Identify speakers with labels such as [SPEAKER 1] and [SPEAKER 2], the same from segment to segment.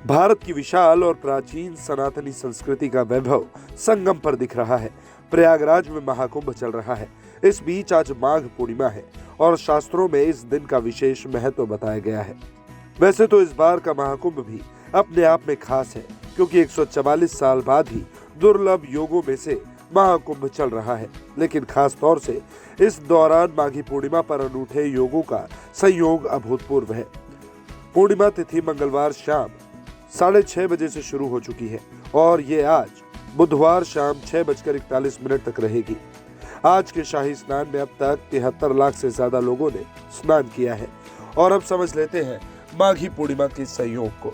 [SPEAKER 1] भारत की विशाल और प्राचीन सनातनी संस्कृति का वैभव संगम पर दिख रहा है। प्रयागराज में महाकुंभ चल रहा है। इस बीच आज माघ पूर्णिमा है और शास्त्रों में इस दिन का विशेष महत्व बताया गया है। वैसे तो इस बार का महाकुंभ भी अपने आप में खास है, क्योंकि 144 साल बाद ही दुर्लभ योगों में से महाकुंभ चल रहा है। लेकिन खास तौर से इस दौरान माघी पूर्णिमा पर अनूठे योगों का संयोग अभूतपूर्व है। पूर्णिमा तिथि मंगलवार शाम 6:30 बजे से शुरू हो चुकी है और ये आज बुधवार शाम 6:41 तक रहेगी। आज के शाही स्नान में अब तक 73 लाख से ज्यादा लोगों ने स्नान किया है। और अब समझ लेते हैं माघी पूर्णिमा के संयोग को।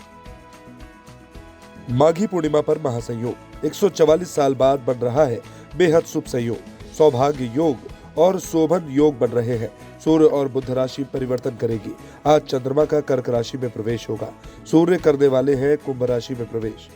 [SPEAKER 1] माघी पूर्णिमा पर महासंयोग 144 साल बाद बन रहा है बेहद शुभ संयोग। सौभाग्य योग और शोभन योग बन रहे हैं। सूर्य और बुध राशि परिवर्तन करेगी। आज चंद्रमा का कर्क राशि में प्रवेश होगा। सूर्य करने वाले हैं कुंभ राशि में प्रवेश।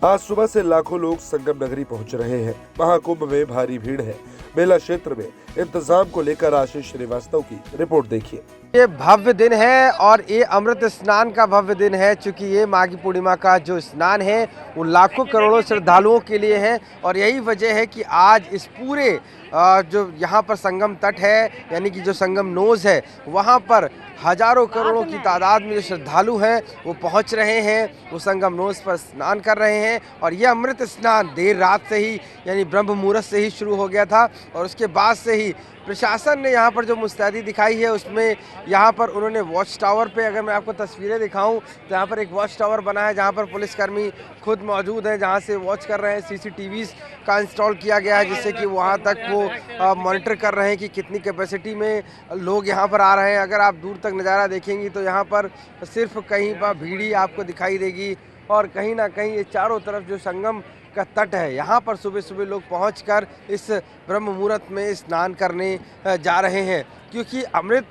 [SPEAKER 1] आज सुबह से लाखों लोग संगम नगरी पहुंच रहे हैं। महाकुंभ में भारी भीड़ है। मेला क्षेत्र में इंतजाम को लेकर आशीष श्रीवास्तव की रिपोर्ट देखिए।
[SPEAKER 2] ये भव्य दिन है और ये अमृत स्नान का भव्य दिन है, क्योंकि ये माघी पूर्णिमा का जो स्नान है वो लाखों करोड़ों श्रद्धालुओं के लिए है। और यही वजह है कि आज इस पूरे जो यहाँ पर संगम तट है, यानी कि जो संगम नोज है, वहाँ पर हजारों करोड़ों की तादाद में जो श्रद्धालु हैं वो पहुँच रहे हैं। वो संगम नोज पर स्नान कर रहे हैं। और यह अमृत स्नान देर रात से ही, यानी ब्रह्म मुहूर्त से ही शुरू हो गया था। और उसके बाद से ही प्रशासन ने यहाँ पर जो मुस्तैदी दिखाई है, उसमें यहाँ पर उन्होंने वॉच टावर पे, अगर मैं आपको तस्वीरें दिखाऊं तो यहाँ पर एक वॉच टावर बना है जहाँ पर पुलिसकर्मी खुद मौजूद हैं, जहाँ से वॉच कर रहे हैं। सीसीटीवीज़ का इंस्टॉल किया गया है, जिससे कि वहाँ तक वो मॉनिटर कर रहे हैं कि कितनी कैपेसिटी में लोग यहाँ पर आ रहे हैं। अगर आप दूर तक नज़ारा देखेंगी तो यहाँ पर सिर्फ कहीं पर भीड़ ही आपको दिखाई देगी और कहीं ना कहीं ये चारों तरफ जो संगम का तट है, यहाँ पर सुबह सुबह लोग पहुंचकर इस ब्रह्म मुहूर्त में स्नान करने जा रहे हैं, क्योंकि अमृत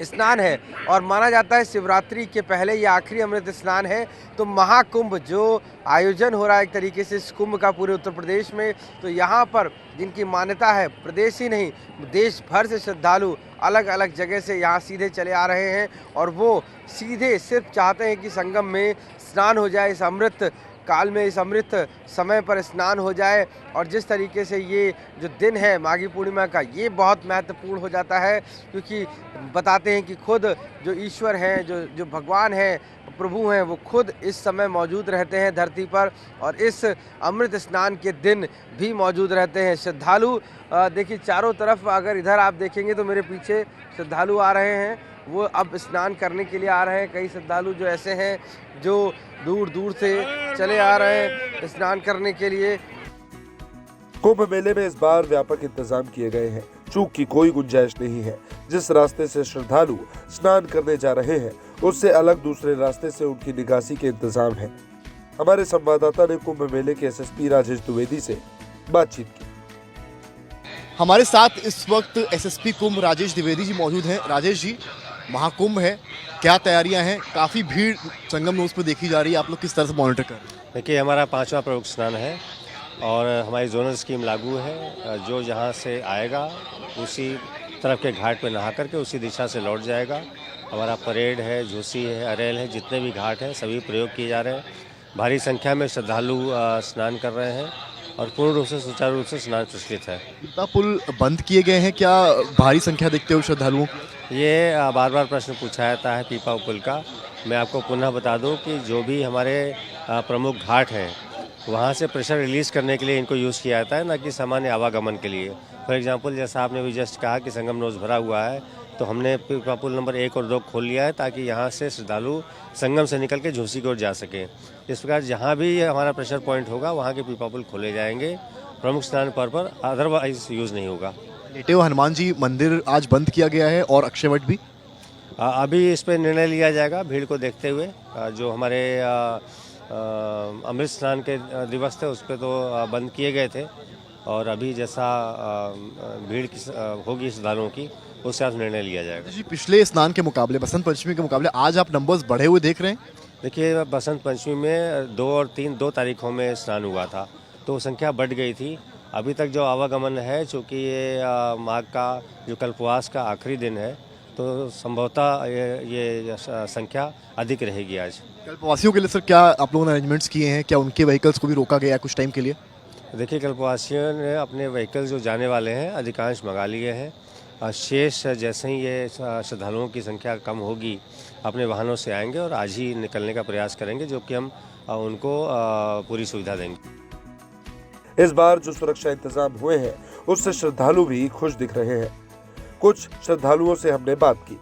[SPEAKER 2] स्नान है और माना जाता है शिवरात्रि के पहले ये आखिरी अमृत स्नान है। तो महाकुंभ जो आयोजन हो रहा है एक तरीके से इस कुंभ का पूरे उत्तर प्रदेश में, तो यहाँ पर जिनकी मान्यता है, प्रदेश ही नहीं देश भर से श्रद्धालु अलग अलग जगह से यहाँ सीधे चले आ रहे हैं और वो सीधे सिर्फ चाहते हैं कि संगम में स्नान हो जाए, इस अमृत काल में, इस अमृत समय पर स्नान हो जाए। और जिस तरीके से ये जो दिन है माघी पूर्णिमा का, ये बहुत महत्वपूर्ण हो जाता है, क्योंकि बताते हैं कि खुद जो ईश्वर हैं, जो भगवान हैं, प्रभु हैं, वो खुद इस समय मौजूद रहते हैं धरती पर और इस अमृत स्नान के दिन भी मौजूद रहते हैं। श्रद्धालु देखिए चारों तरफ, अगर इधर आप देखेंगे तो मेरे पीछे श्रद्धालु आ रहे हैं, वो अब स्नान करने के लिए आ रहे हैं। कई श्रद्धालु जो ऐसे हैं जो दूर दूर से चले आ रहे हैं स्नान करने के लिए।
[SPEAKER 1] कुंभ मेले में इस बार व्यापक इंतजाम किए गए हैं। चूक की कोई गुंजाइश नहीं है। जिस रास्ते से श्रद्धालु स्नान करने जा रहे हैं, उससे अलग दूसरे रास्ते से उनकी निकासी के इंतजाम है। हमारे संवाददाता ने कुंभ मेले के एसएसपी राजेश द्विवेदी से बातचीत की।
[SPEAKER 3] हमारे साथ इस वक्त एसएसपी कुंभ राजेश द्विवेदी जी मौजूद हैं। राजेश जी, महाकुंभ है, क्या तैयारियां हैं? काफ़ी भीड़ संगम नोज पर देखी जा रही है, आप लोग किस तरह से मॉनिटर कर रहे हैं?
[SPEAKER 4] देखिए, हमारा 5वां प्रमुख स्नान है और हमारी जोनल स्कीम लागू है। जो यहाँ से आएगा उसी तरफ के घाट पे नहा करके उसी दिशा से लौट जाएगा। हमारा परेड है, झूसी है, अरेल है, जितने भी घाट हैं सभी प्रयोग किए जा रहे हैं। भारी संख्या में श्रद्धालु स्नान कर रहे हैं और पूर्ण रूप से सुचारू रूप से स्नान प्रचलित है।
[SPEAKER 3] पीपा पुल बंद किए गए हैं, क्या भारी संख्या देखते हुए श्रद्धालुओं?
[SPEAKER 4] ये बार बार प्रश्न पूछा जाता है पीपा पुल का। मैं आपको पुनः बता दूं कि जो भी हमारे प्रमुख घाट हैं वहाँ से प्रेशर रिलीज़ करने के लिए इनको यूज़ किया जाता है, ना कि सामान्य आवागमन के लिए। फॉर एग्जांपल, जैसा आपने भी जस्ट कहा कि संगम नोज भरा हुआ है, तो हमने पीपा पुल नंबर 1 और 2 खोल लिया है ताकि यहाँ से श्रद्धालु संगम से निकल के झूसी की ओर जा सकें। इस प्रकार जहाँ भी हमारा प्रेशर पॉइंट होगा वहाँ के पीपा पुल खोले जाएंगे प्रमुख स्नान पर अदरवाइज यूज़ नहीं होगा।
[SPEAKER 3] लेटे हुए हनुमान जी मंदिर आज बंद किया गया है और अक्षयवट भी।
[SPEAKER 4] अभी इस पर निर्णय लिया जाएगा भीड़ को देखते हुए। जो हमारे अमृत स्नान के दिवस थे उस पर तो बंद किए गए थे और अभी जैसा भीड़ होगी श्रद्धालुओं की उससे आज निर्णय लिया जाएगा।
[SPEAKER 3] जी, पिछले स्नान के मुकाबले, बसंत पंचमी के मुकाबले आज आप नंबर्स बढ़े हुए देख रहे हैं?
[SPEAKER 4] देखिए, बसंत पंचमी में 2 और 3 2 तारीखों में स्नान हुआ था तो संख्या बढ़ गई थी। अभी तक जो आवागमन है, चूँकि ये माघ का जो कल्पवास का आखिरी दिन है, तो संभवतः ये संख्या अधिक रहेगी आज।
[SPEAKER 3] कल्पवासियों के लिए सर क्या आप लोगों ने अरेंजमेंट्स किए हैं? क्या उनके व्हीकल्स को भी रोका गया है कुछ टाइम के लिए?
[SPEAKER 4] देखिए, कल्पवासियों ने अपने व्हीकल जो जाने वाले हैं अधिकांश मंगा लिए हैं। शेष जैसे ही ये श्रद्धालुओं की संख्या कम होगी अपने वाहनों से आएंगे और आज ही निकलने का प्रयास करेंगे, जो कि हम उनको पूरी सुविधा देंगे।
[SPEAKER 1] इस बार जो सुरक्षा इंतजाम हुए हैं उससे श्रद्धालु भी खुश दिख रहे हैं। कुछ श्रद्धालुओं से हमने बात की।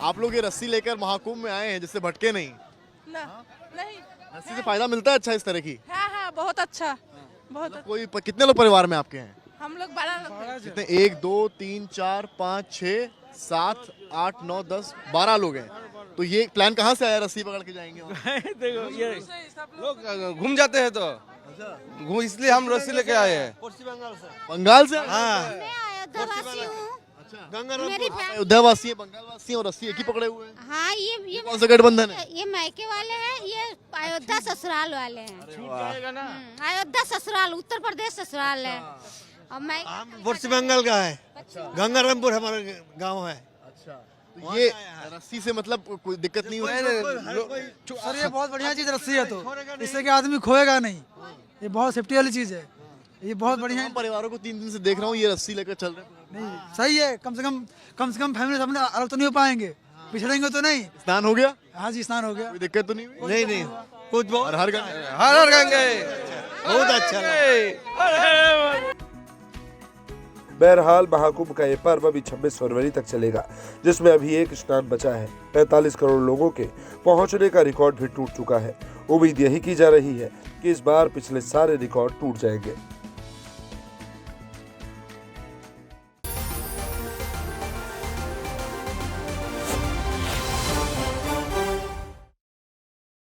[SPEAKER 3] आप लोग ये रस्सी लेकर महाकुंभ में आए हैं जिससे भटके नहीं?
[SPEAKER 5] नहीं,
[SPEAKER 3] रस्सी से फायदा मिलता है अच्छा इस तरह की?
[SPEAKER 5] हाँ बहुत अच्छा, बहुत अच्छा।
[SPEAKER 3] कोई कितने लोग परिवार में आपके हैं?
[SPEAKER 5] हम लोग 12 लोग।
[SPEAKER 3] कितने? 1 2 3 4 5 6 7 8 9 10 12 लोग हैं। तो ये प्लान कहाँ से आया रस्सी पकड़ के जाएंगे वहाँ?
[SPEAKER 2] देखो ये लोग घूम जाते हैं तो घूम, इसलिए हम रस्सी लेके आए हैं।
[SPEAKER 3] बंगाल से?
[SPEAKER 2] हाँ,
[SPEAKER 6] मैं अयोध्यावासी हूँ। मेरी
[SPEAKER 3] अयोध्यावासी है, बंगालवासी है और रस्सी एक ही पकड़े हुए हैं।
[SPEAKER 6] हाँ ये
[SPEAKER 3] कौन सा गठबंधन है?
[SPEAKER 6] ये मायके वाले हैं, ये अयोध्या ससुराल वाले हैं। अयोध्या ससुराल, उत्तर प्रदेश ससुराल है। और मैं
[SPEAKER 7] पश्चिम बंगाल का है, गंगारामपुर हमारा गांव है।
[SPEAKER 3] तो ये रस्सी से मतलब कोई दिक्कत नहीं होती?
[SPEAKER 8] सर ये बहुत बढ़िया चीज रस्सी है, तो इससे कि आदमी खोएगा नहीं। ये बहुत सेफ्टी वाली चीज है, ये बहुत बढ़िया है।
[SPEAKER 3] परिवारों को 3 दिन से देख रहा हूँ ये रस्सी लेकर चल रहे हैं।
[SPEAKER 8] नहीं सही है, कम से कम फैमिली सामने अलग तो नहीं हो पाएंगे, पिछड़ेंगे तो नहीं।
[SPEAKER 3] स्नान हो गया?
[SPEAKER 8] हाँ जी, स्नान हो गया।
[SPEAKER 3] कोई दिक्कत तो नहीं हुई?
[SPEAKER 7] नहीं कुछ बहुत
[SPEAKER 3] हर
[SPEAKER 2] हर गंगे
[SPEAKER 7] बहुत अच्छा लगा।
[SPEAKER 1] बहरहाल महाकुंभ का ये पर्व अभी 26 फरवरी तक चलेगा, जिसमें अभी एक स्नान बचा है। 45 करोड़ लोगों के पहुंचने का रिकॉर्ड भी टूट चुका है। उम्मीद यही की जा रही है कि इस बार पिछले सारे रिकॉर्ड टूट जाएंगे।